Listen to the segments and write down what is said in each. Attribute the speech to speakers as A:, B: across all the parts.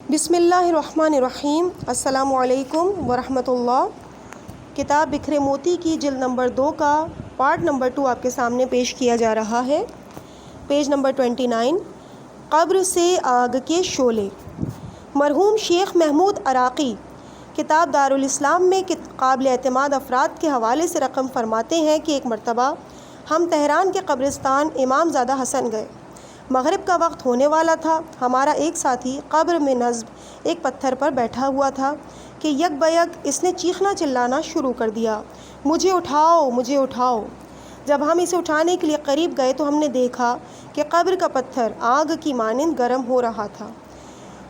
A: بسم اللہ الرحمن الرحیم۔ السلام علیکم ورحمۃ اللہ۔ کتاب بکھرے موتی کی جلد نمبر 2 کا پارٹ نمبر 2 آپ کے سامنے پیش کیا جا رہا ہے۔ پیج نمبر 29، قبر سے آگ کے شعلے۔ مرحوم شیخ محمود عراقی کتاب دارالاسلام میں قابل اعتماد افراد کے حوالے سے رقم فرماتے ہیں کہ ایک مرتبہ ہم تہران کے قبرستان امام زادہ حسن گئے۔ مغرب کا وقت ہونے والا تھا۔ ہمارا ایک ساتھی قبر میں نصب ایک پتھر پر بیٹھا ہوا تھا کہ یک بیک اس نے چیخنا چلانا شروع کر دیا، مجھے اٹھاؤ، مجھے اٹھاؤ۔ جب ہم اسے اٹھانے کے لیے قریب گئے تو ہم نے دیکھا کہ قبر کا پتھر آگ کی مانند گرم ہو رہا تھا۔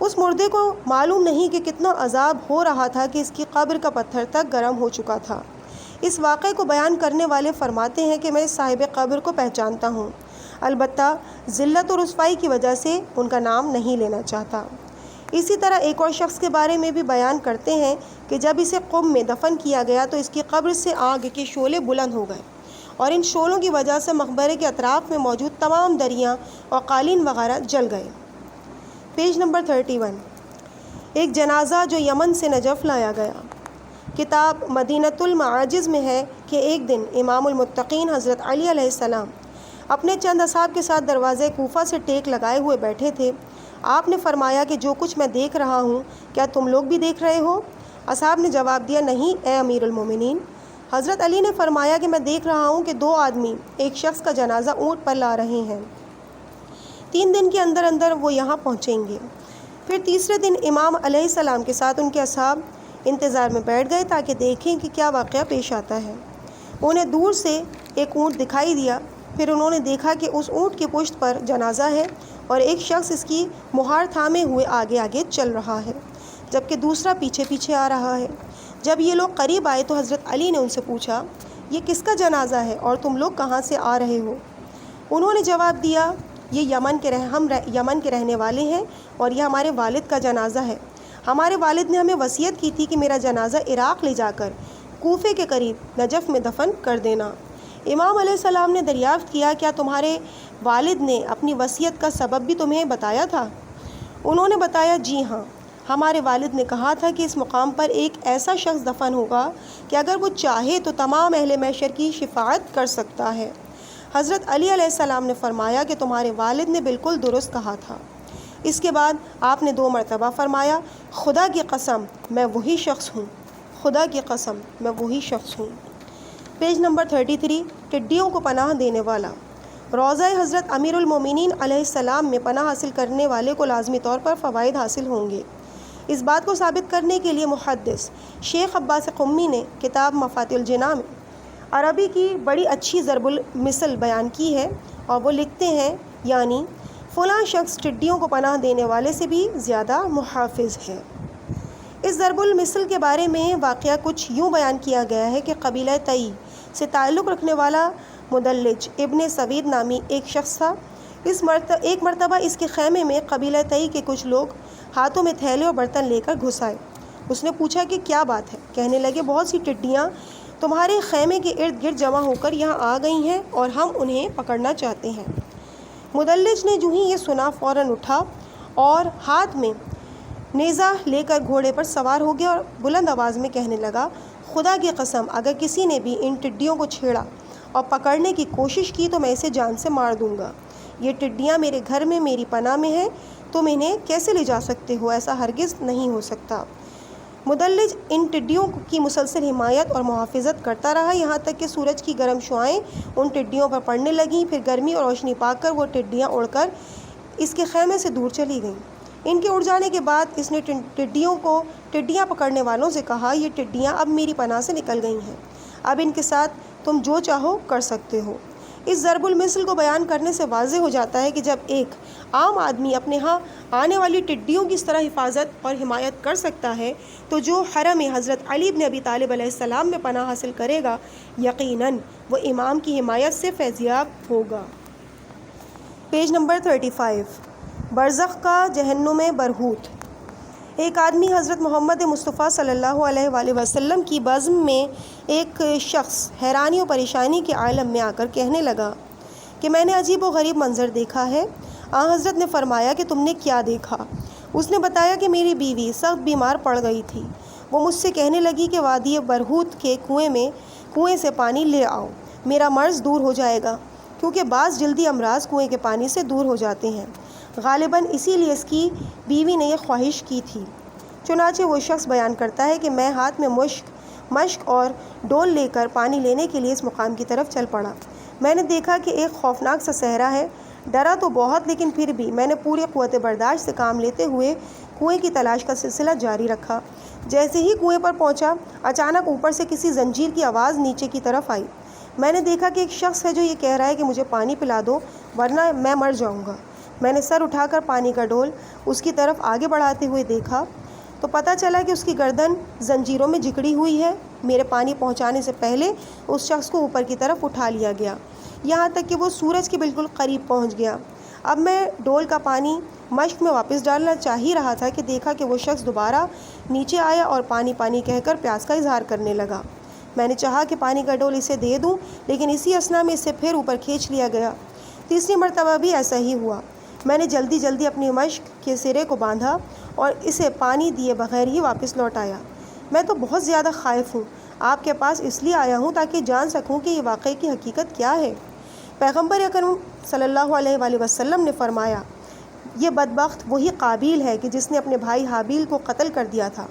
A: اس مردے کو معلوم نہیں کہ کتنا عذاب ہو رہا تھا کہ اس کی قبر کا پتھر تک گرم ہو چکا تھا۔ اس واقعے کو بیان کرنے والے فرماتے ہیں کہ میں صاحب قبر کو پہچانتا ہوں، البتہ ذلت و رسوائی کی وجہ سے ان کا نام نہیں لینا چاہتا۔ اسی طرح ایک اور شخص کے بارے میں بھی بیان کرتے ہیں کہ جب اسے قم میں دفن کیا گیا تو اس کی قبر سے آگ کے شعلے بلند ہو گئے اور ان شعلوں کی وجہ سے مقبرے کے اطراف میں موجود تمام دریاں اور قالین وغیرہ جل گئے۔ پیج نمبر 31، ایک جنازہ جو یمن سے نجف لایا گیا۔ کتاب مدینۃ المعاجز میں ہے کہ ایک دن امام المتقین حضرت علی علیہ السلام اپنے چند اصحاب کے ساتھ دروازے کوفہ سے ٹیک لگائے ہوئے بیٹھے تھے۔ آپ نے فرمایا کہ جو کچھ میں دیکھ رہا ہوں کیا تم لوگ بھی دیکھ رہے ہو؟ اصحاب نے جواب دیا، نہیں اے امیر المومنین۔ حضرت علی نے فرمایا کہ میں دیکھ رہا ہوں کہ 2 آدمی ایک شخص کا جنازہ اونٹ پر لا رہے ہیں، 3 دن کے اندر اندر وہ یہاں پہنچیں گے۔ پھر تیسرے دن امام علیہ السلام کے ساتھ ان کے اصحاب انتظار میں بیٹھ گئے تاکہ دیکھیں کہ کیا واقعہ پیش آتا ہے۔ انہیں دور سے ایک اونٹ دکھائی دیا، پھر انہوں نے دیکھا کہ اس اونٹ کی پشت پر جنازہ ہے اور ایک شخص اس کی مہار تھامے ہوئے آگے آگے چل رہا ہے جبکہ دوسرا پیچھے پیچھے آ رہا ہے۔ جب یہ لوگ قریب آئے تو حضرت علی نے ان سے پوچھا، یہ کس کا جنازہ ہے اور تم لوگ کہاں سے آ رہے ہو؟ انہوں نے جواب دیا، یہ ہم یمن کے رہنے والے ہیں اور یہ ہمارے والد کا جنازہ ہے۔ ہمارے والد نے ہمیں وصیت کی تھی کہ میرا جنازہ عراق لے جا کر کوفے کے قریب نجف میں دفن کر دینا۔ امام علیہ السلام نے دریافت کیا، کیا تمہارے والد نے اپنی وصیت کا سبب بھی تمہیں بتایا تھا؟ انہوں نے بتایا، جی ہاں، ہمارے والد نے کہا تھا کہ اس مقام پر ایک ایسا شخص دفن ہوگا کہ اگر وہ چاہے تو تمام اہل محشر کی شفاعت کر سکتا ہے۔ حضرت علی علیہ السلام نے فرمایا کہ تمہارے والد نے بالکل درست کہا تھا۔ اس کے بعد آپ نے 2 مرتبہ فرمایا، خدا کی قسم میں وہی شخص ہوں، خدا کی قسم میں وہی شخص ہوں۔ پیج نمبر 33، ٹڈیوں کو پناہ دینے والا۔ روضہ حضرت امیر المومنین علیہ السلام میں پناہ حاصل کرنے والے کو لازمی طور پر فوائد حاصل ہوں گے۔ اس بات کو ثابت کرنے کے لیے محدث شیخ عباس قمی نے کتاب مفاتیح الجناح میں عربی کی بڑی اچھی ضرب المثل بیان کی ہے اور وہ لکھتے ہیں، یعنی فلاں شخص ٹڈیوں کو پناہ دینے والے سے بھی زیادہ محافظ ہے۔ اس ضرب المثل کے بارے میں واقعہ کچھ یوں بیان کیا گیا ہے کہ قبیلہ تئی سے تعلق رکھنے والا مدلج ابن سوید نامی ایک شخص تھا۔ ایک مرتبہ اس کے خیمے میں قبیلہ تئی کے کچھ لوگ ہاتھوں میں تھیلے اور برتن لے کر گھس آئے۔ اس نے پوچھا کہ کیا بات ہے؟ کہنے لگے، بہت سی ٹڈیاں تمہارے خیمے کے ارد گرد جمع ہو کر یہاں آ گئی ہیں اور ہم انہیں پکڑنا چاہتے ہیں۔ مدلج نے جو ہی یہ سنا فوراً اٹھا اور ہاتھ میں نیزہ لے کر گھوڑے پر سوار ہو گیا اور بلند آواز میں کہنے لگا، خدا کی قسم اگر کسی نے بھی ان ٹڈیوں کو چھیڑا اور پکڑنے کی کوشش کی تو میں اسے جان سے مار دوں گا۔ یہ ٹڈیاں میرے گھر میں میری پناہ میں ہیں، تم انہیں کیسے لے جا سکتے ہو؟ ایسا ہرگز نہیں ہو سکتا۔ مدلج ان ٹڈیوں کی مسلسل حمایت اور محافظت کرتا رہا، یہاں تک کہ سورج کی گرم شعاعیں ان ٹڈیوں پر پڑنے لگیں۔ پھر گرمی اور روشنی پا کر وہ ٹڈیاں اڑ کر اس کے خیمے سے دور چلی گئیں۔ ان کے اڑ جانے کے بعد اس نے ٹڈیاں پکڑنے والوں سے کہا، یہ ٹڈیاں اب میری پناہ سے نکل گئی ہیں، اب ان کے ساتھ تم جو چاہو کر سکتے ہو۔ اس ضرب المثل کو بیان کرنے سے واضح ہو جاتا ہے کہ جب ایک عام آدمی اپنے ہاں آنے والی ٹڈیوں کی اس طرح حفاظت اور حمایت کر سکتا ہے تو جو حرم حضرت علی بن ابی طالب علیہ السلام میں پناہ حاصل کرے گا یقیناً وہ امام کی حمایت سے فیضیاب ہوگا۔ پیج نمبر 35، برزخ کا جہنم برہوت۔ ایک آدمی حضرت محمد مصطفیٰ صلی اللہ علیہ وآلہ وسلم کی بزم میں ایک شخص حیرانی و پریشانی کے عالم میں آ کر کہنے لگا کہ میں نے عجیب و غریب منظر دیکھا ہے۔ حضرت نے فرمایا کہ تم نے کیا دیکھا؟ اس نے بتایا کہ میری بیوی سخت بیمار پڑ گئی تھی۔ وہ مجھ سے کہنے لگی کہ وادی برہوت کے کنویں سے پانی لے آؤ، میرا مرض دور ہو جائے گا، کیونکہ بعض جلدی امراض کنویں کے پانی سے دور ہو جاتے ہیں۔ غالباً اسی لیے اس کی بیوی نے یہ خواہش کی تھی۔ چنانچہ وہ شخص بیان کرتا ہے کہ میں ہاتھ میں مشک اور ڈول لے کر پانی لینے کے لیے اس مقام کی طرف چل پڑا۔ میں نے دیکھا کہ ایک خوفناک سا صحرا ہے۔ ڈرا تو بہت، لیکن پھر بھی میں نے پوری قوت برداشت سے کام لیتے ہوئے کنویں کی تلاش کا سلسلہ جاری رکھا۔ جیسے ہی کنویں پر پہنچا، اچانک اوپر سے کسی زنجیر کی آواز نیچے کی طرف آئی۔ میں نے دیکھا کہ ایک شخص ہے جو یہ کہہ رہا ہے کہ مجھے پانی پلا دو ورنہ میں مر جاؤں گا۔ میں نے سر اٹھا کر پانی کا ڈول اس کی طرف آگے بڑھاتے ہوئے دیکھا تو پتہ چلا کہ اس کی گردن زنجیروں میں جکڑی ہوئی ہے۔ میرے پانی پہنچانے سے پہلے اس شخص کو اوپر کی طرف اٹھا لیا گیا، یہاں تک کہ وہ سورج کے بالکل قریب پہنچ گیا۔ اب میں ڈول کا پانی مشک میں واپس ڈالنا چاہ ہی رہا تھا کہ دیکھا کہ وہ شخص دوبارہ نیچے آیا اور پانی کہہ کر پیاس کا اظہار کرنے لگا۔ میں نے چاہا کہ پانی کا ڈول اسے دے دوں، لیکن اسی اثنا میں اسے پھر اوپر کھینچ لیا گیا۔ تیسری مرتبہ بھی ایسا ہی ہوا۔ میں نے جلدی اپنی مشک کے سرے کو باندھا اور اسے پانی دیے بغیر ہی واپس لوٹ آیا۔ میں تو بہت زیادہ خائف ہوں، آپ کے پاس اس لیے آیا ہوں تاکہ جان سکوں کہ یہ واقعے کی حقیقت کیا ہے۔ پیغمبر اکرم صلی اللہ علیہ وآلہ وسلم نے فرمایا، یہ بدبخت وہی قابیل ہے کہ جس نے اپنے بھائی حابیل کو قتل کر دیا تھا۔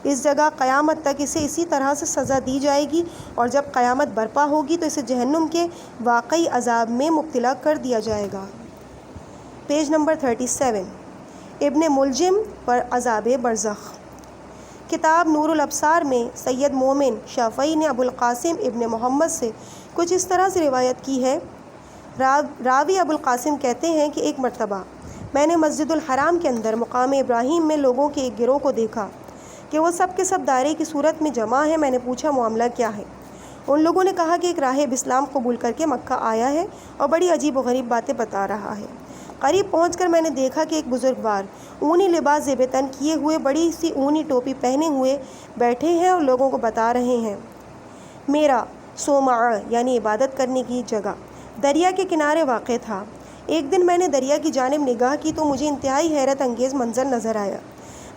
A: اس جگہ قیامت تک اسے اسی طرح سے سزا دی جائے گی، اور جب قیامت برپا ہوگی تو اسے جہنم کے واقعی عذاب میں مبتلا کر دیا جائے گا۔ پیج نمبر 37، ابن ملجم پر عذاب برزخ۔ کتاب نور الابصار میں سید مومن شافعی نے ابو القاسم ابن محمد سے کچھ اس طرح سے روایت کی ہے۔ راوی ابو القاسم کہتے ہیں کہ ایک مرتبہ میں نے مسجد الحرام کے اندر مقام ابراہیم میں لوگوں کے ایک گروہ کو دیکھا کہ وہ سب کے سب دائرے کی صورت میں جمع ہے۔ میں نے پوچھا معاملہ کیا ہے؟ ان لوگوں نے کہا کہ ایک راہب اسلام قبول کر کے مکہ آیا ہے اور بڑی عجیب و غریب باتیں بتا رہا ہے۔ قریب پہنچ کر میں نے دیکھا کہ ایک بزرگوار اونی لباس زیب تن کیے ہوئے بڑی سی اونی ٹوپی پہنے ہوئے بیٹھے ہیں اور لوگوں کو بتا رہے ہیں۔ میرا صومعہ یعنی عبادت کرنے کی جگہ دریا کے کنارے واقع تھا۔ ایک دن میں نے دریا کی جانب نگاہ کی تو مجھے انتہائی حیرت انگیز منظر نظر آیا۔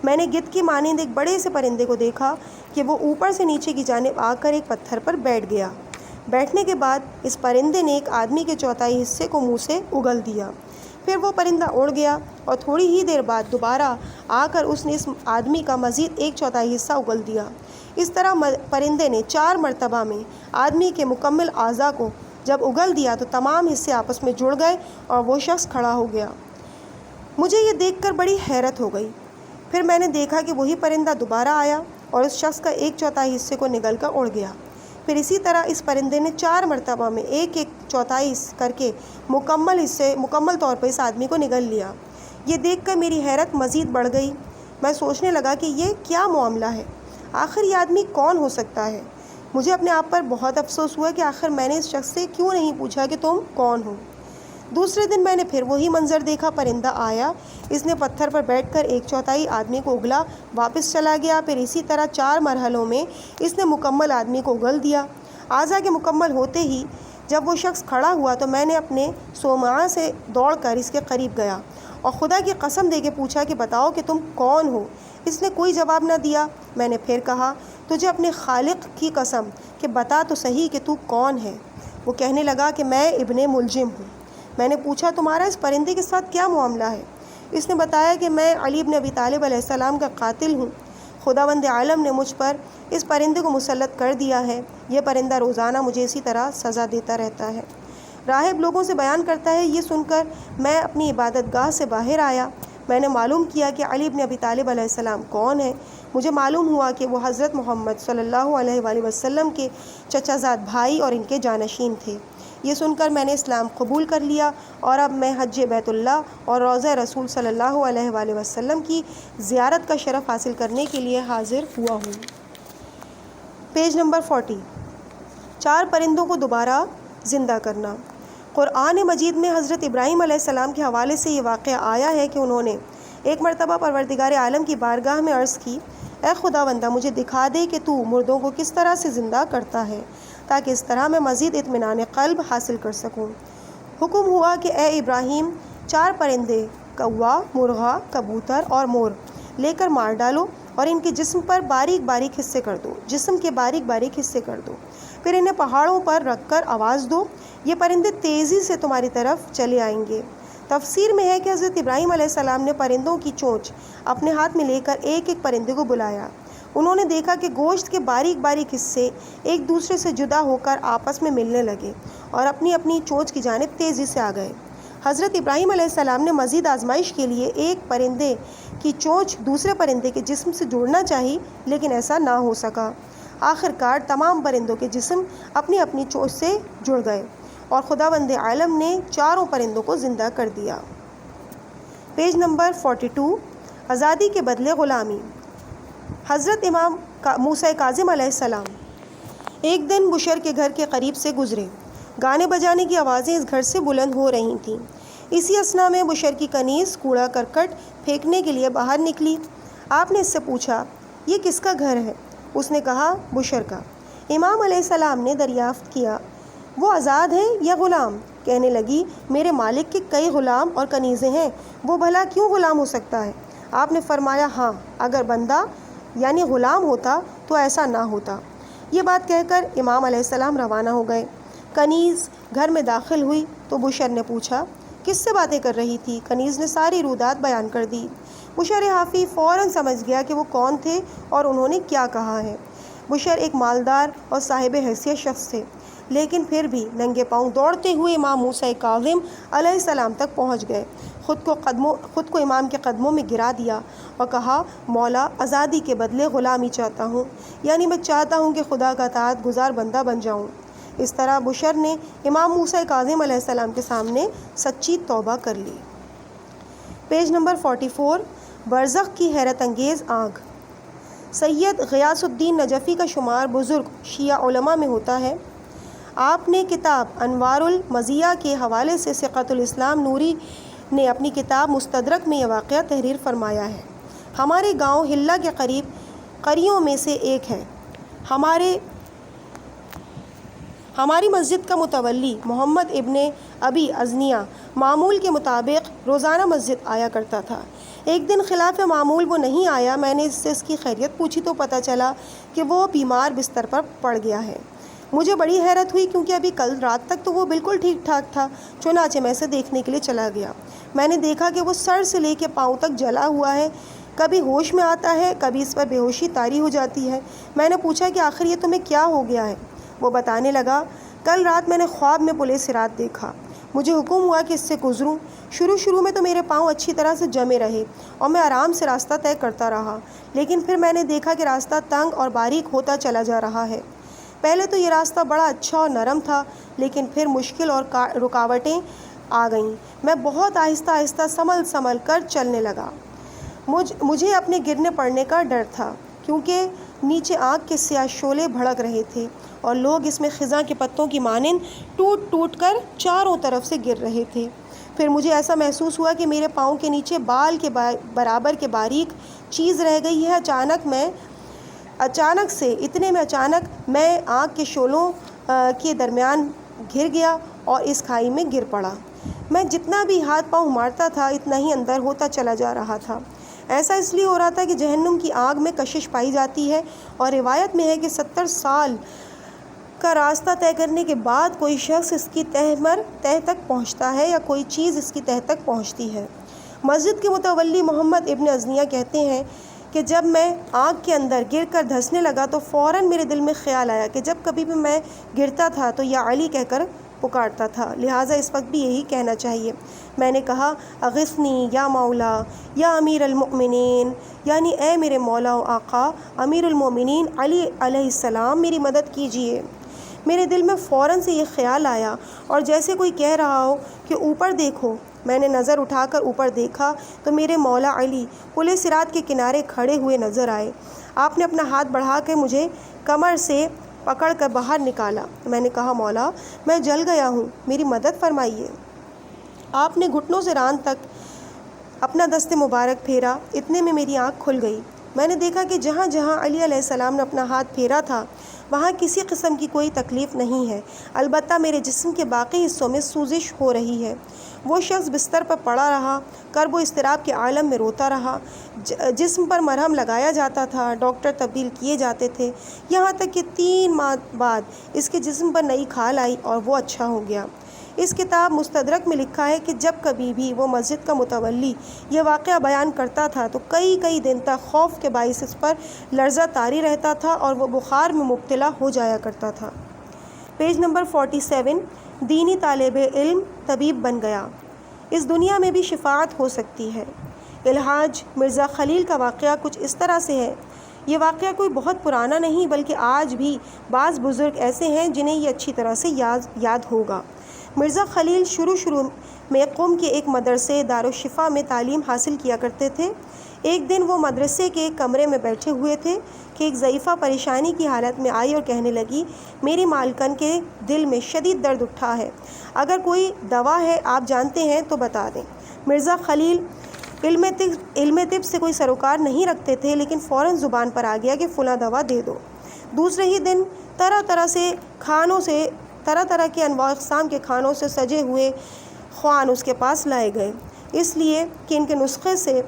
A: میں نے گدھ کی مانند ایک بڑے سے پرندے کو دیکھا کہ وہ اوپر سے نیچے کی جانب آ کر ایک پتھر پر بیٹھ گیا۔ بیٹھنے کے بعد اس پرندے نے ایک آدمی کے چوتھائی حصے کو منہ سے اگل دیا۔ پھر وہ پرندہ اڑ گیا اور تھوڑی ہی دیر بعد دوبارہ آ کر اس نے اس آدمی کا مزید ایک چوتھائی حصہ اگل دیا۔ اس طرح پرندے نے 4 مرتبہ میں آدمی کے مکمل اعضاء کو جب اگل دیا تو تمام حصے آپس میں جڑ گئے اور وہ شخص کھڑا ہو گیا۔ مجھے یہ دیکھ کر بڑی حیرت ہو گئی۔ پھر میں نے دیکھا کہ وہی پرندہ دوبارہ آیا اور اس شخص کا ایک چوتھائی حصے کو نگل کر اڑ گیا۔ پھر اسی طرح اس پرندے نے 4 مرتبہ میں ایک چوتھائی کر کے مکمل طور پر اس آدمی کو نگل لیا۔ یہ دیکھ کر میری حیرت مزید بڑھ گئی۔ میں سوچنے لگا کہ یہ کیا معاملہ ہے، آخر یہ آدمی کون ہو سکتا ہے؟ مجھے اپنے آپ پر بہت افسوس ہوا کہ آخر میں نے اس شخص سے کیوں نہیں پوچھا کہ تم کون ہو۔ دوسرے دن میں نے پھر وہی منظر دیکھا۔ پرندہ آیا، اس نے پتھر پر بیٹھ کر ایک چوتھائی آدمی کو اگلا، واپس چلا گیا۔ پھر اسی طرح 4 مرحلوں میں اس نے مکمل آدمی کو اگل دیا۔ اعضاء کے مکمل ہوتے ہی جب وہ شخص کھڑا ہوا تو میں نے اپنے صومعہ سے دوڑ کر اس کے قریب گیا اور خدا کی قسم دے کے پوچھا کہ بتاؤ کہ تم کون ہو؟ اس نے کوئی جواب نہ دیا۔ میں نے پھر کہا، تجھے اپنے خالق کی قسم کہ بتا تو صحیح کہ تو کون ہے؟ وہ کہنے لگا کہ میں ابن ملجم ہوں۔ میں نے پوچھا، تمہارا اس پرندے کے ساتھ کیا معاملہ ہے؟ اس نے بتایا کہ میں علی بن ابی طالب علیہ السلام کا قاتل ہوں۔ خداوند عالم نے مجھ پر اس پرندے کو مسلط کر دیا ہے۔ یہ پرندہ روزانہ مجھے اسی طرح سزا دیتا رہتا ہے۔ راہب لوگوں سے بیان کرتا ہے، یہ سن کر میں اپنی عبادت گاہ سے باہر آیا۔ میں نے معلوم کیا کہ علی بن ابی طالب علیہ السلام کون ہے۔ مجھے معلوم ہوا کہ وہ حضرت محمد صلی اللہ علیہ وآلہ وسلم کے چچا زاد بھائی اور ان کے جانشین تھے۔ یہ سن کر میں نے اسلام قبول کر لیا اور اب میں حج بیت اللہ اور روضہ رسول صلی اللہ علیہ وآلہ وسلم کی زیارت کا شرف حاصل کرنے کے لیے حاضر ہوا ہوں۔ پیج نمبر 40، 4 پرندوں کو دوبارہ زندہ کرنا۔ قرآن مجید میں حضرت ابراہیم علیہ السلام کے حوالے سے یہ واقعہ آیا ہے کہ انہوں نے ایک مرتبہ پروردگار عالم کی بارگاہ میں عرض کی، اے خداوندہ مجھے دکھا دے کہ تو مردوں کو کس طرح سے زندہ کرتا ہے تاکہ اس طرح میں مزید اطمینان قلب حاصل کر سکوں۔ حکم ہوا کہ اے ابراہیم 4 پرندے کوا، مرغا، کبوتر اور مور لے کر مار ڈالو اور ان کے جسم پر باریک باریک حصے کر دو، جسم کے باریک باریک حصے کر دو، پھر انہیں پہاڑوں پر رکھ کر آواز دو، یہ پرندے تیزی سے تمہاری طرف چلے آئیں گے۔ تفسیر میں ہے کہ حضرت ابراہیم علیہ السلام نے پرندوں کی چونچ اپنے ہاتھ میں لے کر ایک ایک پرندے کو بلایا۔ انہوں نے دیکھا کہ گوشت کے باریک باریک حصے ایک دوسرے سے جدا ہو کر آپس میں ملنے لگے اور اپنی اپنی چونچ کی جانب تیزی سے آ گئے۔ حضرت ابراہیم علیہ السلام نے مزید آزمائش کے لیے ایک پرندے کی چونچ دوسرے پرندے کے جسم سے جوڑنا چاہی، لیکن ایسا نہ ہو سکا۔ آخر کار تمام پرندوں کے جسم اپنی اپنی چونچ سے جڑ گئے اور خداوند عالم نے چاروں پرندوں کو زندہ کر دیا۔ پیج نمبر 42، آزادی کے بدلے غلامی۔ حضرت امام موسیٰ کاظم علیہ السلام ایک دن بشر کے گھر کے قریب سے گزرے۔ گانے بجانے کی آوازیں اس گھر سے بلند ہو رہی تھیں۔ اسی اثنا میں بشر کی کنیز کوڑا کرکٹ پھینکنے کے لیے باہر نکلی۔ آپ نے اس سے پوچھا، یہ کس کا گھر ہے؟ اس نے کہا، بشر کا۔ امام علیہ السلام نے دریافت کیا، وہ آزاد ہیں یا غلام؟ کہنے لگی، میرے مالک کے کئی غلام اور کنیزیں ہیں، وہ بھلا کیوں غلام ہو سکتا ہے؟ آپ نے فرمایا، ہاں، اگر بندہ یعنی غلام ہوتا تو ایسا نہ ہوتا۔ یہ بات کہہ کر امام علیہ السلام روانہ ہو گئے۔ کنیز گھر میں داخل ہوئی تو بشر نے پوچھا، کس سے باتیں کر رہی تھی؟ کنیز نے ساری رودات بیان کر دی۔ بشر حافی فوراً سمجھ گیا کہ وہ کون تھے اور انہوں نے کیا کہا ہے۔ بشر ایک مالدار اور صاحب حیثیت شخص تھے، لیکن پھر بھی ننگے پاؤں دوڑتے ہوئے امام موسیٰ کاظم علیہ السلام تک پہنچ گئے، خود کو امام کے قدموں میں گرا دیا اور کہا، مولا، آزادی کے بدلے غلامی چاہتا ہوں، یعنی میں چاہتا ہوں کہ خدا کا اطاعت گزار بندہ بن جاؤں۔ اس طرح بشر نے امام موسیٰ کاظم علیہ السلام کے سامنے سچی توبہ کر لی۔ پیج نمبر 44، برزخ کی حیرت انگیز آنکھ۔ سید غیاث الدین نجفی کا شمار بزرگ شیعہ علماء میں ہوتا ہے۔ آپ نے کتاب انوار المزیہ کے حوالے سے ثقۃ الاسلام نوری نے اپنی کتاب مستدرک میں یہ واقعہ تحریر فرمایا ہے۔ ہمارے گاؤں ہلہ کے قریب قریوں میں سے ایک ہے۔ ہماری مسجد کا متولی محمد ابن ابی ازنیہ معمول کے مطابق روزانہ مسجد آیا کرتا تھا۔ ایک دن خلاف معمول وہ نہیں آیا۔ میں نے اس سے اس کی خیریت پوچھی تو پتہ چلا کہ وہ بیمار بستر پر پڑ گیا ہے۔ مجھے بڑی حیرت ہوئی کیونکہ ابھی کل رات تک تو وہ بالکل ٹھیک ٹھاک تھا۔ چنانچہ میں اسے دیکھنے کے لیے چلا گیا۔ میں نے دیکھا کہ وہ سر سے لے کے پاؤں تک جلا ہوا ہے، کبھی ہوش میں آتا ہے، کبھی اس پر بے ہوشی طاری ہو جاتی ہے۔ میں نے پوچھا کہ آخر یہ تمہیں کیا ہو گیا ہے؟ وہ بتانے لگا، کل رات میں نے خواب میں پل صراط دیکھا، مجھے حکم ہوا کہ اس سے گزروں۔ شروع میں تو میرے پاؤں اچھی طرح سے جمے رہے اور میں آرام سے راستہ طے کرتا رہا، لیکن پھر میں نے دیکھا کہ راستہ تنگ اور باریک ہوتا چلا جا رہا ہے۔ پہلے تو یہ راستہ بڑا اچھا اور نرم تھا، لیکن پھر مشکل اور رکاوٹیں آ گئیں۔ میں بہت آہستہ آہستہ سنبھل کر چلنے لگا۔ مجھے اپنے گرنے پڑنے کا ڈر تھا، کیونکہ نیچے آگ کے سیاہ شعلے بھڑک رہے تھے اور لوگ اس میں خزاں کے پتوں کی مانند ٹوٹ کر چاروں طرف سے گر رہے تھے۔ پھر مجھے ایسا محسوس ہوا کہ میرے پاؤں کے نیچے بال کے برابر کے باریک چیز رہ گئی ہے۔ اچانک میں آگ کے شعلوں کے درمیان گر گیا اور اس کھائی میں گر پڑا۔ میں جتنا بھی ہاتھ پاؤں مارتا تھا اتنا ہی اندر ہوتا چلا جا رہا تھا۔ ایسا اس لیے ہو رہا تھا کہ جہنم کی آگ میں کشش پائی جاتی ہے، اور روایت میں ہے کہ 70 سال کا راستہ طے کرنے کے بعد کوئی شخص اس کی تہ تک پہنچتا ہے یا کوئی چیز اس کی تہ تک پہنچتی ہے۔ مسجد کے متولی محمد ابن ازنیہ کہتے ہیں کہ جب میں آگ کے اندر گر کر دھنسنے لگا تو فوراً میرے دل میں خیال آیا کہ جب کبھی بھی میں گرتا تھا تو یا علی کہہ کر پکارتا تھا، لہٰذا اس وقت بھی یہی کہنا چاہیے۔ میں نے کہا، اغثنی یا مولا یا امیر المؤمنین، یعنی اے میرے مولا و آقا امیر المؤمنین علی علیہ السلام، میری مدد کیجیے۔ میرے دل میں فوراً سے یہ خیال آیا اور جیسے کوئی کہہ رہا ہو کہ اوپر دیکھو۔ میں نے نظر اٹھا کر اوپر دیکھا تو میرے مولا علی پل صراط کے کنارے کھڑے ہوئے نظر آئے۔ آپ نے اپنا ہاتھ بڑھا کے مجھے کمر سے پکڑ کر باہر نکالا۔ میں نے کہا، مولا، میں جل گیا ہوں، میری مدد فرمائیے۔ آپ نے گھٹنوں سے ران تک اپنا دست مبارک پھیرا، اتنے میں میری آنکھ کھل گئی۔ میں نے دیکھا کہ جہاں جہاں علی علیہ السلام نے اپنا ہاتھ پھیرا تھا وہاں کسی قسم کی کوئی تکلیف نہیں ہے، البتہ میرے جسم کے باقی حصوں میں سوزش ہو رہی ہے۔ وہ شخص بستر پر پڑا رہا، کرب و اضطراب کے عالم میں روتا رہا۔ جسم پر مرہم لگایا جاتا تھا، ڈاکٹر تبدیل کیے جاتے تھے، یہاں تک کہ 3 ماہ بعد اس کے جسم پر نئی کھال آئی اور وہ اچھا ہو گیا۔ اس کتاب مستدرک میں لکھا ہے کہ جب کبھی بھی وہ مسجد کا متولی یہ واقعہ بیان کرتا تھا تو کئی دن تک خوف کے باعث اس پر لرزہ طاری رہتا تھا اور وہ بخار میں مبتلا ہو جایا کرتا تھا۔ پیج نمبر 47، دینی طالب علم طبیب بن گیا۔ اس دنیا میں بھی شفاعت ہو سکتی ہے۔ الحاج مرزا خلیل کا واقعہ کچھ اس طرح سے ہے۔ یہ واقعہ کوئی بہت پرانا نہیں بلکہ آج بھی بعض بزرگ ایسے ہیں جنہیں یہ اچھی طرح سے یاد ہوگا۔ مرزا خلیل شروع میں قم کے ایک مدرسے دارالشفا میں تعلیم حاصل کیا کرتے تھے۔ ایک دن وہ مدرسے کے کمرے میں بیٹھے ہوئے تھے کہ ایک ضعیفہ پریشانی کی حالت میں آئی اور کہنے لگی، میری مالکن کے دل میں شدید درد اٹھا ہے، اگر کوئی دوا ہے آپ جانتے ہیں تو بتا دیں۔ مرزا خلیل علم طب سے کوئی سروکار نہیں رکھتے تھے لیکن فوراً زبان پر آ گیا کہ فلاں دوا دے دو۔ دوسرے ہی دن طرح طرح کے انواع اقسام کے کھانوں سے سجے ہوئے خوان اس کے پاس لائے گئے، اس لیے کہ ان کے نسخے سے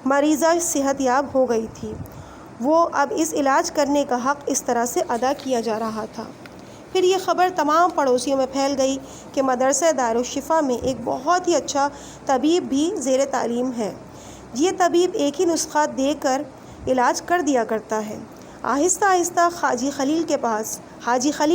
A: مریضہ صحت یاب ہو گئی تھی۔ وہ اب اس علاج کرنے کا حق اس طرح سے ادا کیا جا رہا تھا۔ پھر یہ خبر تمام پڑوسیوں میں پھیل گئی کہ مدرسہ دارالشفا میں ایک بہت ہی اچھا طبیب بھی زیر تعلیم ہے۔ یہ طبیب ایک ہی نسخہ دے کر علاج کر دیا کرتا ہے۔ آہستہ آہستہ حاجی خلیل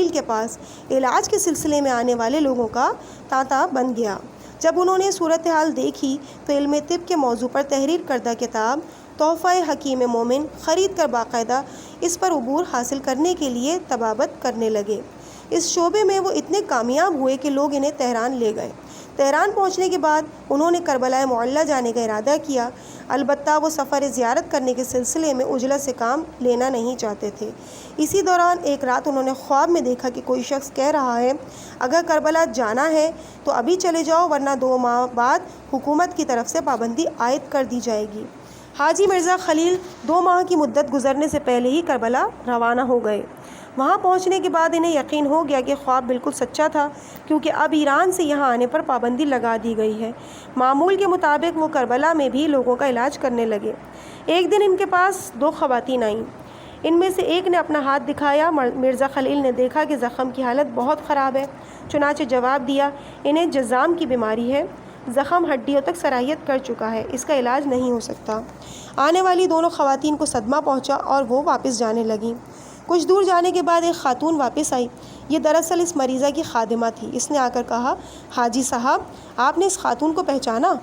A: کے پاس علاج کے سلسلے میں آنے والے لوگوں کا تانتا بن گیا۔ جب انہوں نے صورتحال دیکھی تو علم طب کے موضوع پر تحریر کردہ کتاب تحفہ حکیم مومن خرید کر باقاعدہ اس پر عبور حاصل کرنے کے لیے طبابت کرنے لگے۔ اس شعبے میں وہ اتنے کامیاب ہوئے کہ لوگ انہیں تہران لے گئے۔ تہران پہنچنے کے بعد انہوں نے کربلائے معلیٰ جانے کا ارادہ کیا، البتہ وہ سفر زیارت کرنے کے سلسلے میں عجلت سے کام لینا نہیں چاہتے تھے۔ اسی دوران ایک رات انہوں نے خواب میں دیکھا کہ کوئی شخص کہہ رہا ہے، اگر کربلا جانا ہے تو ابھی چلے جاؤ ورنہ 2 ماہ بعد حکومت کی طرف سے پابندی عائد کر دی جائے گی۔ حاجی مرزا خلیل 2 ماہ کی مدت گزرنے سے پہلے ہی کربلا روانہ ہو گئے۔ وہاں پہنچنے کے بعد انہیں یقین ہو گیا کہ خواب بالکل سچا تھا، کیونکہ اب ایران سے یہاں آنے پر پابندی لگا دی گئی ہے۔ معمول کے مطابق وہ کربلا میں بھی لوگوں کا علاج کرنے لگے۔ ایک دن ان کے پاس 2 خواتین آئیں۔ ان میں سے ایک نے اپنا ہاتھ دکھایا۔ مرزا خلیل نے دیکھا کہ زخم کی حالت بہت خراب ہے، چنانچہ جواب دیا، انہیں جذام کی بیماری ہے، زخم ہڈیوں تک سرایت کر چکا ہے، اس کا علاج نہیں ہو سکتا۔ آنے والی دونوں خواتین کو صدمہ پہنچا اور وہ واپس جانے لگیں۔ کچھ دور جانے کے بعد ایک خاتون واپس آئی۔ یہ دراصل اس مریضہ کی خادمہ تھی۔ اس نے آ کر کہا، حاجی صاحب آپ نے اس خاتون کو پہچانا؟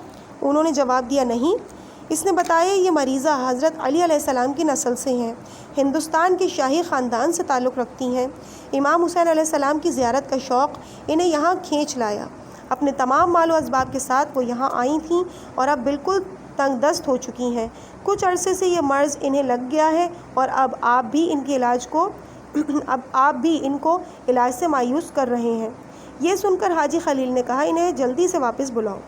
A: انہوں نے جواب دیا، نہیں۔ اس نے بتایا، یہ مریضہ حضرت علی علیہ السلام کی نسل سے ہیں، ہندوستان کے شاہی خاندان سے تعلق رکھتی ہیں۔ امام حسین علیہ السلام کی زیارت کا شوق انہیں یہاں کھینچ لایا۔ اپنے تمام مال و اسباب کے ساتھ وہ یہاں آئی تھیں اور اب بالکل تنگ دست ہو چکی ہیں۔ کچھ عرصے سے یہ مرض انہیں لگ گیا ہے اور اب آپ بھی ان کو علاج سے مایوس کر رہے ہیں۔ یہ سن کر حاجی خلیل نے کہا، انہیں جلدی سے واپس بلاؤ۔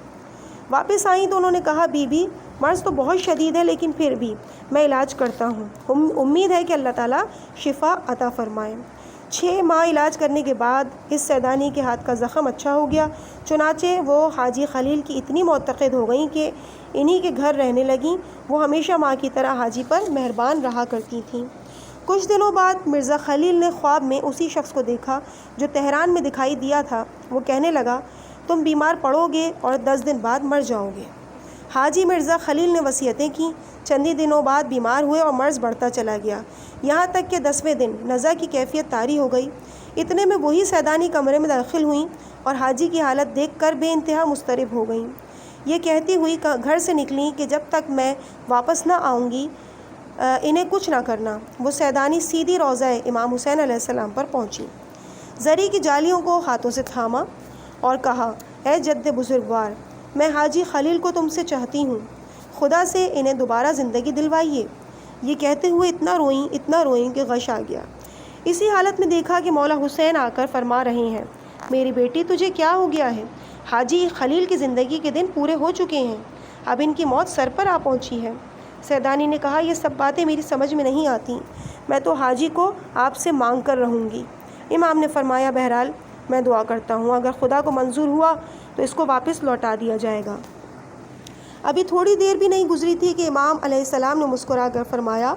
A: واپس آئیں تو انہوں نے کہا، بی بی مرض تو بہت شدید ہے لیکن پھر بھی میں علاج کرتا ہوں، امید ہے کہ اللہ تعالیٰ شفا عطا فرمائے۔ 6 ماہ علاج کرنے کے بعد اس سیدانی کے ہاتھ کا زخم اچھا ہو گیا، چنانچہ وہ حاجی خلیل کی اتنی معتقد ہو گئیں کہ انہی کے گھر رہنے لگیں۔ وہ ہمیشہ ماں کی طرح حاجی پر مہربان رہا کرتی تھیں۔ کچھ دنوں بعد مرزا خلیل نے خواب میں اسی شخص کو دیکھا جو تہران میں دکھائی دیا تھا۔ وہ کہنے لگا، تم بیمار پڑو گے اور 10 دن بعد مر جاؤ گے۔ حاجی مرزا خلیل نے وصیتیں کیں۔ چند دنوں بعد بیمار ہوئے اور مرض بڑھتا چلا گیا، یہاں تک کہ 10ویں دن نزع کی کیفیت طاری ہو گئی۔ اتنے میں وہی سیدانی کمرے میں داخل ہوئیں اور حاجی کی حالت دیکھ کر بے انتہا مضطرب ہو گئیں۔ یہ کہتی ہوئی گھر سے نکلیں کہ جب تک میں واپس نہ آؤں گی انہیں کچھ نہ کرنا۔ وہ سیدانی سیدھی روضہ امام حسین علیہ السلام پر پہنچی، زری کی جالیوں کو ہاتھوں سے تھاما اور کہا، اے جد بزرگوار، میں حاجی خلیل کو تم سے چاہتی ہوں، خدا سے انہیں دوبارہ زندگی دلوائیے۔ یہ کہتے ہوئے اتنا روئیں کہ غش آ گیا۔ اسی حالت میں دیکھا کہ مولا حسین آ کر فرما رہے ہیں، میری بیٹی تجھے کیا ہو گیا ہے؟ حاجی خلیل کی زندگی کے دن پورے ہو چکے ہیں، اب ان کی موت سر پر آ پہنچی ہے۔ سیدانی نے کہا، یہ سب باتیں میری سمجھ میں نہیں آتی، میں تو حاجی کو آپ سے مانگ کر رہوں گی۔ امام نے فرمایا، بہرحال میں دعا کرتا ہوں، اگر خدا کو منظور ہوا تو اس کو واپس لوٹا دیا جائے گا۔ ابھی تھوڑی دیر بھی نہیں گزری تھی کہ امام علیہ السلام نے مسکرا کر فرمایا،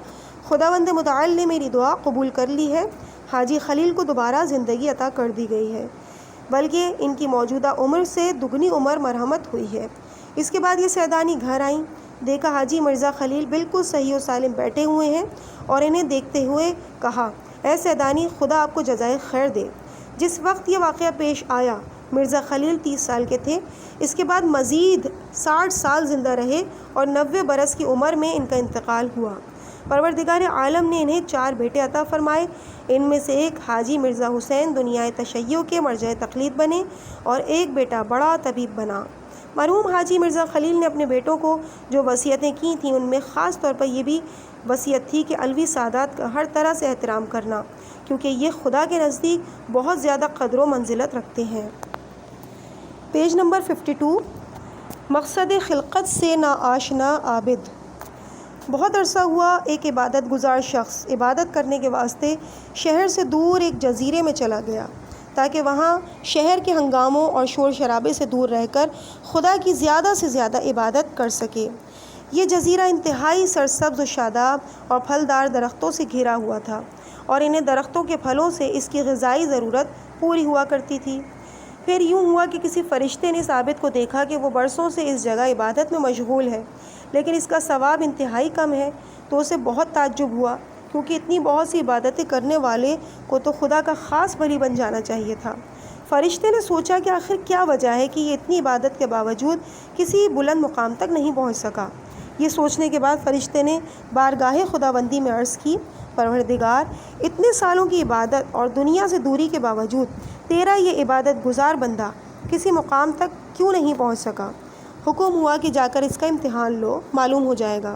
A: خداوند متعال نے میری دعا قبول کر لی ہے، حاجی خلیل کو دوبارہ زندگی عطا کر دی گئی ہے، بلکہ ان کی موجودہ عمر سے دگنی عمر مرحمت ہوئی ہے۔ اس کے بعد یہ سیدانی گھر آئیں، دیکھا حاجی مرزا خلیل بالکل صحیح و سالم بیٹھے ہوئے ہیں، اور انہیں دیکھتے ہوئے کہا، اے سیدانی، خدا آپ کو جزائے خیر دے۔ جس وقت یہ واقعہ پیش آیا مرزا خلیل 30 سال کے تھے۔ اس کے بعد مزید 60 سال زندہ رہے اور 90 برس کی عمر میں ان کا انتقال ہوا۔ پروردگار عالم نے انہیں 4 بیٹے عطا فرمائے، ان میں سے ایک حاجی مرزا حسین دنیائے تشیع کے مرجع تقلید بنے اور ایک بیٹا بڑا طبیب بنا۔ مرحوم حاجی مرزا خلیل نے اپنے بیٹوں کو جو وصیتیں کی تھیں ان میں خاص طور پر یہ بھی وصیت تھی کہ علوی سادات کا ہر طرح سے احترام کرنا، کیونکہ یہ خدا کے نزدیک بہت زیادہ قدر و منزلت رکھتے ہیں۔ پیج نمبر 52، مقصد خلقت سے ناآشنا عابد۔ بہت عرصہ ہوا ایک عبادت گزار شخص عبادت کرنے کے واسطے شہر سے دور ایک جزیرے میں چلا گیا تاکہ وہاں شہر کے ہنگاموں اور شور شرابے سے دور رہ کر خدا کی زیادہ سے زیادہ عبادت کر سکے۔ یہ جزیرہ انتہائی سرسبز و شاداب اور پھلدار درختوں سے گھرا ہوا تھا، اور انہیں درختوں کے پھلوں سے اس کی غذائی ضرورت پوری ہوا کرتی تھی۔ پھر یوں ہوا کہ کسی فرشتے نے اس عابد کو دیکھا کہ وہ برسوں سے اس جگہ عبادت میں مشغول ہے، لیکن اس کا ثواب انتہائی کم ہے، تو اسے بہت تعجب ہوا، کیونکہ اتنی بہت سی عبادتیں کرنے والے کو تو خدا کا خاص ولی بن جانا چاہیے تھا۔ فرشتے نے سوچا کہ آخر کیا وجہ ہے کہ یہ اتنی عبادت کے باوجود کسی بلند مقام تک نہیں پہنچ سکا۔ یہ سوچنے کے بعد فرشتے نے بارگاہ خداوندی میں عرض کی، پروردگار، اتنے سالوں کی عبادت اور دنیا سے دوری کے باوجود تیرا یہ عبادت گزار بندہ کسی مقام تک کیوں نہیں پہنچ سکا؟ حکم ہوا کہ جا کر اس کا امتحان لو، معلوم ہو جائے گا۔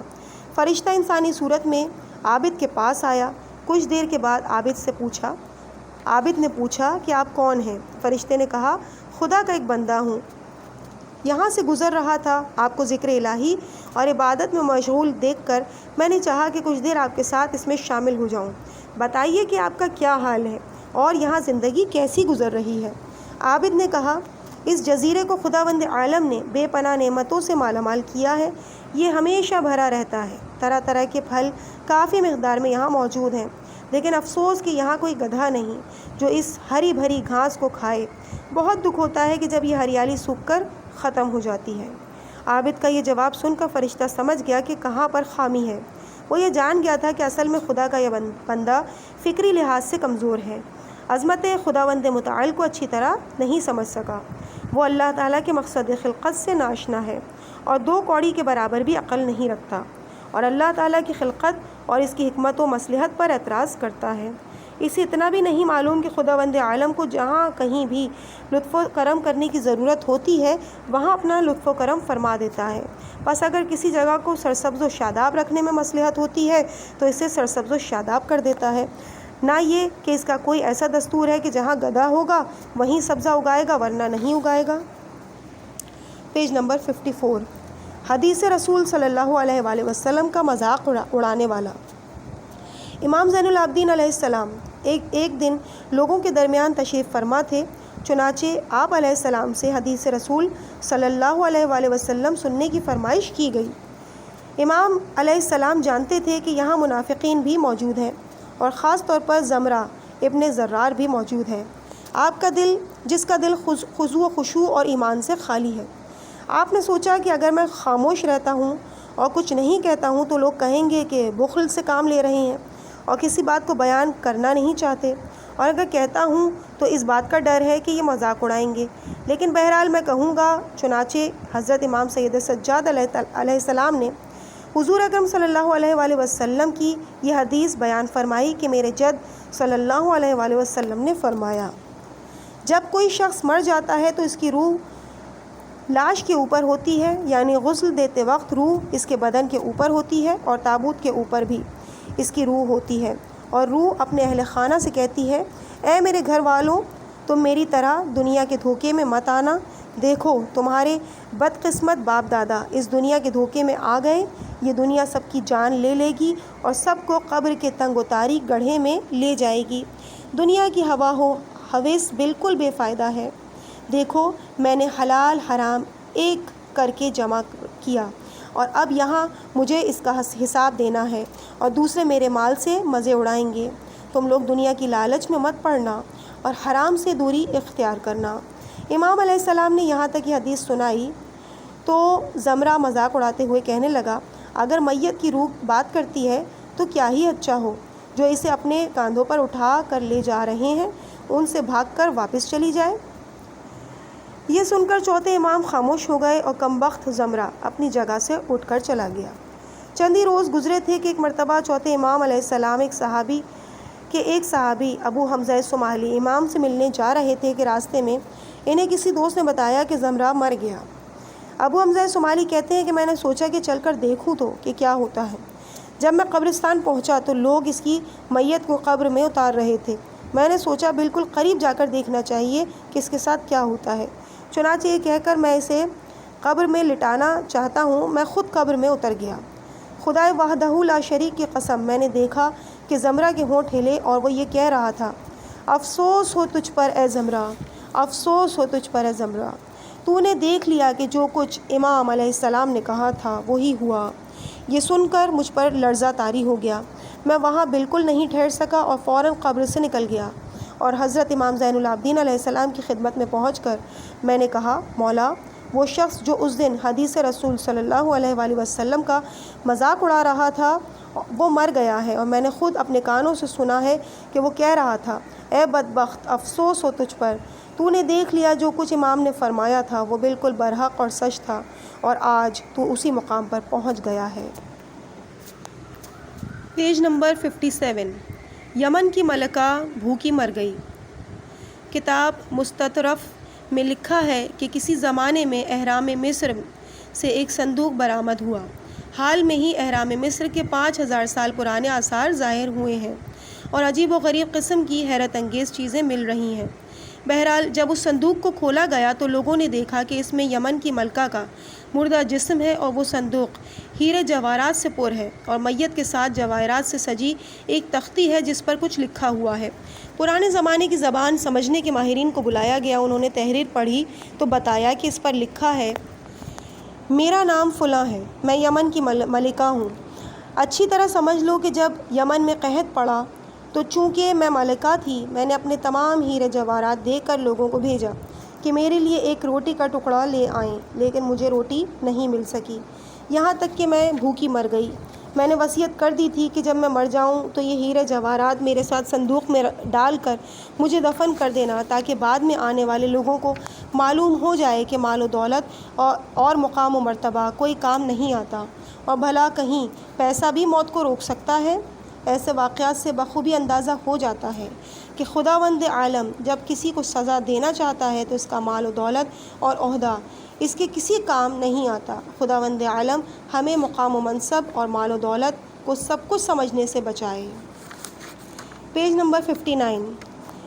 A: فرشتہ انسانی صورت میں عابد کے پاس آیا۔ کچھ دیر کے بعد عابد نے پوچھا کہ آپ کون ہیں؟ فرشتے نے کہا، خدا کا ایک بندہ ہوں، یہاں سے گزر رہا تھا، آپ کو ذکر الہی اور عبادت میں مشغول دیکھ کر میں نے چاہا کہ کچھ دیر آپ کے ساتھ اس میں شامل ہو جاؤں۔ بتائیے کہ آپ کا کیا حال ہے اور یہاں زندگی کیسی گزر رہی ہے؟ عابد نے کہا، اس جزیرے کو خداوند عالم نے بے پناہ نعمتوں سے مالا مال کیا ہے، یہ ہمیشہ بھرا رہتا ہے، طرح طرح کے پھل کافی مقدار میں یہاں موجود ہیں، لیکن افسوس کہ یہاں کوئی گدھا نہیں جو اس ہری بھری گھاس کو کھائے۔ بہت دکھ ہوتا ہے کہ جب یہ ہریالی سوکھ کر ختم ہو جاتی ہے۔ عابد کا یہ جواب سن کر فرشتہ سمجھ گیا کہ کہاں پر خامی ہے۔ وہ یہ جان گیا تھا کہ اصل میں خدا کا یہ بندہ فکری لحاظ سے کمزور ہے، عظمت خداوند متعال کو اچھی طرح نہیں سمجھ سکا۔ وہ اللہ تعالیٰ کے مقصد خلقت سے ناآشنا ہے اور 2 کوڑی کے برابر بھی عقل نہیں رکھتا، اور اللہ تعالیٰ کی خلقت اور اس کی حکمت و مصلحت پر اعتراض کرتا ہے۔ اسے اتنا بھی نہیں معلوم کہ خداوند عالم کو جہاں کہیں بھی لطف و کرم کرنے کی ضرورت ہوتی ہے وہاں اپنا لطف و کرم فرما دیتا ہے۔ بس اگر کسی جگہ کو سرسبز و شاداب رکھنے میں مصلحت ہوتی ہے تو اسے سرسبز و شاداب کر دیتا ہے، نہ یہ کہ اس کا کوئی ایسا دستور ہے کہ جہاں گدھا ہوگا وہیں سبزہ اگائے گا ورنہ نہیں اگائے گا۔ پیج نمبر 54، حدیث رسول صلی اللہ علیہ وآلہ وسلم کا مذاق اڑانے والا۔ امام زین العابدین علیہ السلام ایک دن لوگوں کے درمیان تشریف فرما تھے، چنانچہ آپ علیہ السلام سے حدیث رسول صلی اللہ علیہ وآلہ وسلم سننے کی فرمائش کی گئی۔ امام علیہ السلام جانتے تھے کہ یہاں منافقین بھی موجود ہیں اور خاص طور پر زمرہ ابن زرار بھی موجود ہیں، آپ کا دل جس کا دل خضوع و خشوع اور ایمان سے خالی ہے۔ آپ نے سوچا کہ اگر میں خاموش رہتا ہوں اور کچھ نہیں کہتا ہوں تو لوگ کہیں گے کہ بخل سے کام لے رہے ہیں اور کسی بات کو بیان کرنا نہیں چاہتے، اور اگر کہتا ہوں تو اس بات کا ڈر ہے کہ یہ مذاق اڑائیں گے، لیکن بہرحال میں کہوں گا۔ چنانچہ حضرت امام سید سجاد علیہ السلام نے حضور اکرم صلی اللہ علیہ وآلہ وسلم کی یہ حدیث بیان فرمائی کہ میرے جد صلی اللہ علیہ وآلہ وسلم نے فرمایا، جب کوئی شخص مر جاتا ہے تو اس کی روح لاش کے اوپر ہوتی ہے، یعنی غسل دیتے وقت روح اس کے بدن کے اوپر ہوتی ہے اور تابوت کے اوپر بھی اس کی روح ہوتی ہے، اور روح اپنے اہل خانہ سے کہتی ہے، اے میرے گھر والوں، تم میری طرح دنیا کے دھوکے میں مت آنا، دیکھو تمہارے بدقسمت باپ دادا اس دنیا کے دھوکے میں آ گئے، یہ دنیا سب کی جان لے لے گی اور سب کو قبر کے تنگ و تاریک گڑھے میں لے جائے گی۔ دنیا کی ہوا و ہوس بالکل بے فائدہ ہے۔ دیکھو میں نے حلال حرام ایک کر کے جمع کیا اور اب یہاں مجھے اس کا حساب دینا ہے اور دوسرے میرے مال سے مزے اڑائیں گے۔ تم لوگ دنیا کی لالچ میں مت پڑنا اور حرام سے دوری اختیار کرنا۔ امام علیہ السلام نے یہاں تک یہ حدیث سنائی تو زمرہ مذاق اڑاتے ہوئے کہنے لگا، اگر میت کی روح بات کرتی ہے تو کیا ہی اچھا ہو، جو اسے اپنے کاندھوں پر اٹھا کر لے جا رہے ہیں ان سے بھاگ کر واپس چلی جائے۔ یہ سن کر چوتھے امام خاموش ہو گئے اور کمبخت زمرہ اپنی جگہ سے اٹھ کر چلا گیا۔ چندی روز گزرے تھے کہ ایک مرتبہ چوتھے امام علیہ السلام ایک صحابی ابو حمزہ صومالی امام سے ملنے جا رہے تھے کہ راستے میں انہیں کسی دوست نے بتایا کہ زمرہ مر گیا۔ ابو حمزہ صومالی کہتے ہیں کہ میں نے سوچا کہ چل کر دیکھوں تو کہ کیا ہوتا ہے۔ جب میں قبرستان پہنچا تو لوگ اس کی میت کو قبر میں اتار رہے تھے۔ میں نے سوچا بالکل قریب جا کر دیکھنا چاہیے کہ اس کے ساتھ کیا ہوتا ہے۔ چنانچہ یہ کہہ کر میں اسے قبر میں لٹانا چاہتا ہوں، میں خود قبر میں اتر گیا۔ خدائے وحدہ لا شریک کی قسم، میں نے دیکھا کہ زمرہ کے ہونٹ ہلے اور وہ یہ کہہ رہا تھا، افسوس ہو تجھ پر اے زمرہ، افسوس ہو تجھ پر اے زمرہ، تو نے دیکھ لیا کہ جو کچھ امام علیہ السلام نے کہا تھا وہی ہوا۔ یہ سن کر مجھ پر لرزہ طاری ہو گیا۔ میں وہاں بالکل نہیں ٹھہر سکا اور فوراً قبر سے نکل گیا اور حضرت امام زین العابدین علیہ السلام کی خدمت میں پہنچ کر میں نے کہا، مولا، وہ شخص جو اس دن حدیث رسول صلی اللہ علیہ وآلہ وسلم کا مذاق اڑا رہا تھا وہ مر گیا ہے اور میں نے خود اپنے کانوں سے سنا ہے کہ وہ کہہ رہا تھا، اے بدبخت، افسوس ہو تجھ پر، تو نے دیکھ لیا جو کچھ امام نے فرمایا تھا وہ بالکل برحق اور سچ تھا اور آج تو اسی مقام پر پہنچ گیا ہے۔ Page number 57۔ یمن کی ملکہ بھوکی مر گئی۔ کتاب مستطرف میں لکھا ہے کہ کسی زمانے میں اہرام مصر سے ایک صندوق برآمد ہوا۔ حال میں ہی اہرام مصر کے 5000 سال پرانے آثار ظاہر ہوئے ہیں اور عجیب و غریب قسم کی حیرت انگیز چیزیں مل رہی ہیں۔ بہرحال جب اس صندوق کو کھولا گیا تو لوگوں نے دیکھا کہ اس میں یمن کی ملکہ کا مردہ جسم ہے اور وہ صندوق ہیرے جواہرات سے پر ہے اور میت کے ساتھ جواہرات سے سجی ایک تختی ہے جس پر کچھ لکھا ہوا ہے۔ پرانے زمانے کی زبان سمجھنے کے ماہرین کو بلایا گیا، انہوں نے تحریر پڑھی تو بتایا کہ اس پر لکھا ہے، میرا نام فلاں ہے، میں یمن کی ملکہ ہوں۔ اچھی طرح سمجھ لو کہ جب یمن میں قحط پڑا تو چونکہ میں ملکہ تھی، میں نے اپنے تمام ہیرے جواہرات دے کر لوگوں کو بھیجا کہ میرے لیے ایک روٹی کا ٹکڑا لے آئیں، لیکن مجھے روٹی نہیں مل سکی، یہاں تک کہ میں بھوکی مر گئی۔ میں نے وصیت کر دی تھی کہ جب میں مر جاؤں تو یہ ہیرے جواہرات میرے ساتھ صندوق میں ڈال کر مجھے دفن کر دینا، تاکہ بعد میں آنے والے لوگوں کو معلوم ہو جائے کہ مال و دولت اور مقام و مرتبہ کوئی کام نہیں آتا، اور بھلا کہیں پیسہ بھی موت کو روک سکتا ہے۔ ایسے واقعات سے بخوبی اندازہ ہو جاتا ہے کہ خداوند عالم جب کسی کو سزا دینا چاہتا ہے تو اس کا مال و دولت اور عہدہ اس کے کسی کام نہیں آتا۔ خداوند عالم ہمیں مقام و منصب اور مال و دولت کو سب کچھ سمجھنے سے بچائے۔ Page number 59۔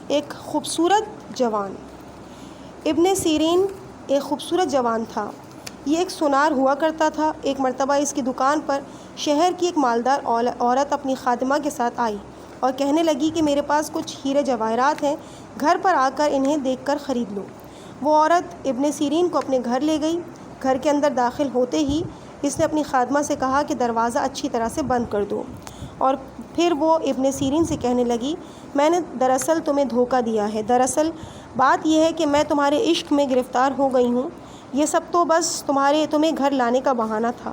A: ایک خوبصورت جوان۔ ابن سیرین ایک خوبصورت جوان تھا۔ یہ ایک سونار ہوا کرتا تھا۔ ایک مرتبہ اس کی دکان پر شہر کی ایک مالدار عورت اپنی خادمہ کے ساتھ آئی اور کہنے لگی کہ میرے پاس کچھ ہیرے جواہرات ہیں، گھر پر آ کر انہیں دیکھ کر خرید لو۔ وہ عورت ابن سیرین کو اپنے گھر لے گئی۔ گھر کے اندر داخل ہوتے ہی اس نے اپنی خادمہ سے کہا کہ دروازہ اچھی طرح سے بند کر دو، اور پھر وہ ابن سیرین سے کہنے لگی، میں نے دراصل تمہیں دھوکہ دیا ہے، دراصل بات یہ ہے کہ میں تمہارے عشق میں گرفتار ہو گئی ہوں، یہ سب تو بس تمہیں گھر لانے کا بہانہ تھا۔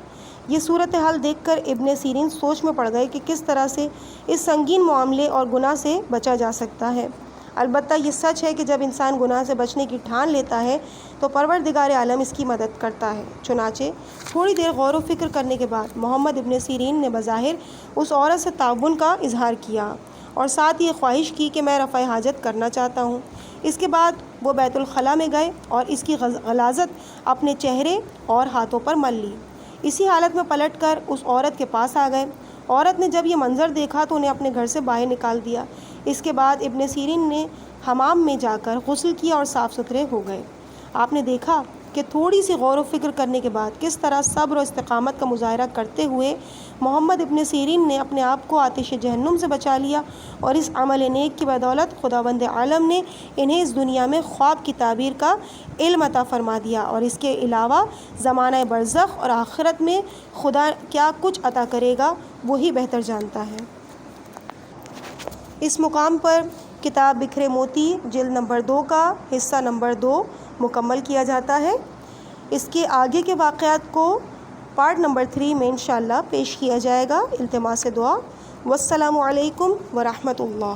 A: یہ صورتحال دیکھ کر ابن سیرین سوچ میں پڑ گئے کہ کس طرح سے اس سنگین معاملے اور گناہ سے بچا جا سکتا ہے۔ البتہ یہ سچ ہے کہ جب انسان گناہ سے بچنے کی ٹھان لیتا ہے تو پروردگار عالم اس کی مدد کرتا ہے۔ چنانچہ تھوڑی دیر غور و فکر کرنے کے بعد محمد ابن سیرین نے بظاہر اس عورت سے تعاون کا اظہار کیا اور ساتھ یہ خواہش کی کہ میں رفع حاجت کرنا چاہتا ہوں۔ اس کے بعد وہ بیت الخلاء میں گئے اور اس کی غلاظت اپنے چہرے اور ہاتھوں پر مل لی۔ اسی حالت میں پلٹ کر اس عورت کے پاس آ گئے۔ عورت نے جب یہ منظر دیکھا تو انہیں اپنے گھر سے باہر نکال دیا۔ اس کے بعد ابن سیرین نے حمام میں جا کر غسل کیا اور صاف ستھرے ہو گئے۔ آپ نے دیکھا کہ تھوڑی سی غور و فکر کرنے کے بعد کس طرح صبر و استقامت کا مظاہرہ کرتے ہوئے محمد ابن سیرین نے اپنے آپ کو آتش جہنم سے بچا لیا، اور اس عمل نیک کی بدولت خداوند عالم نے انہیں اس دنیا میں خواب کی تعبیر کا علم عطا فرما دیا، اور اس کے علاوہ زمانہ برزخ اور آخرت میں خدا کیا کچھ عطا کرے گا وہی بہتر جانتا ہے۔ اس مقام پر کتاب بکھرے موتی جلد نمبر 2 کا حصہ نمبر 2 مکمل کیا جاتا ہے۔ اس کے آگے کے واقعات کو پارٹ نمبر 3 میں انشاءاللہ پیش کیا جائے گا۔ التماس دعا۔ والسلام علیکم ورحمۃ اللہ۔